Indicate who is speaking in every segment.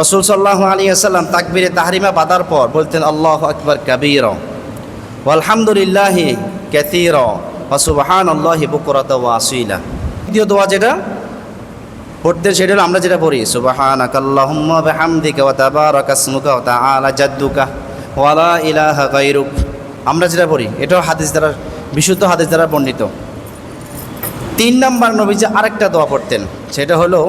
Speaker 1: রাসূল সাল্লাল্লাহু আলাইহি ওয়াসাল্লাম তাকবীরে তাহরিমা বাঁধার পর বলতেন আল্লাহু আকবার কাবীরা ওয়ালহামদুলিল্লাহি কাসীরা ওয়া সুবহানাল্লাহি বুকরাতাও ওয়া আসীলা। দ্বিতীয় দোয়া যেটা পড়তে সেটা হলো আমরা যেটা পড়ি সুবহানাকাল্লাহুম্মা বিহামদিকা ওয়া তাবারাকা ইসমুকা ওয়া তাআলা জাদ্দুকা ওয়া লা ইলাহা গায়রুক। আমরা যেটা পড়ি এটাও হাদিস দ্বারা বিশুদ্ধ হাদিস দ্বারা বর্ণিত। 3 নম্বর নবীজি আরেকটা দোয়া পড়তেন, সেটা হলো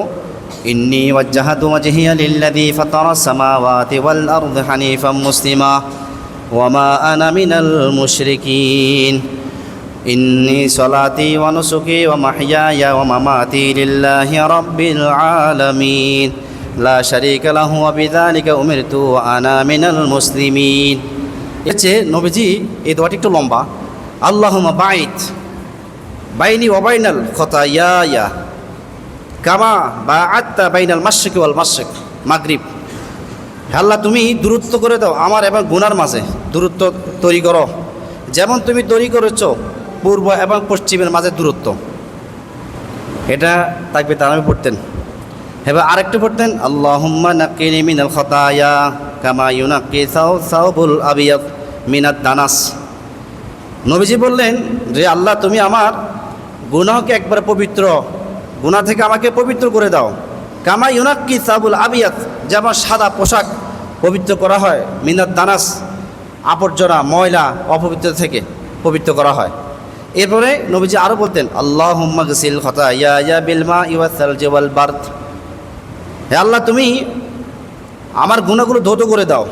Speaker 1: ইন্নী ওয়াজ্জাহাতু ওয়াজহিয়া লিল্লাযী ফাতারাস সামাওয়াতি ওয়াল আরদি হানিফাম মুসলিমা ওয়া মা আনা মিনাল মুশরিকিন ইন্নী সলাতি ওয়া নুসুকি ওয়া মাহইয়ায়া ওয়া মামাতি লিল্লাহি রাব্বিল আলামিন লা শারীকা লাহু ওয়া বিযালিকা উমিরতু ওয়া আনা মিনাল মুসলিমিন। এতে নবীজি এই দোয়াটি একটু লম্বা। আল্লাহুম্মা বাইত বাইনি ওয়া বাইনাল খতায়ায়া কামা বাআত্তা বাইনাল মাশরিকি ওয়াল মাশরিক মাগরিব। আল্লাহ তুমি দূরত্ব করে দাও আমার এবং গুনার মাঝে, দূরত্ব তৈরি করো যেমন তুমি তৈরি করেছো পূর্ব এবং পশ্চিমের মাঝে দূরত্ব। এটা তাকবীর তাহরিমা পড়তেন। এবার আরেকটু পড়তেন আল্লাহুম্মা নাক্কিনি মিনাল খতায়া কামা ইউনাক্কি সাওবুল আবিয়াদ মিনাদ দানাস। নবীজি বললেন যে আল্লাহ তুমি আমার গুনাহকে একবার পবিত্র, গুনাহ থেকে আমাকে পবিত্র করে দাও। কামা ইউনাক্কি সাওবুল আবিয়াদ, যেমন সাদা পোশাক পবিত্র করা হয় মিনাদ দানাস আবর্জনা ময়লা অপবিত্র থেকে পবিত্র করা হয়। এরপরে নবীজি আরও বলতেন আল্লাহুম্মা গসিল খতায়া বিল মাই ওয়াস সালজি ওয়াল বারদ। হে আল্লাহ তুমি আমার গুনাহগুলো ধৌত করে দাও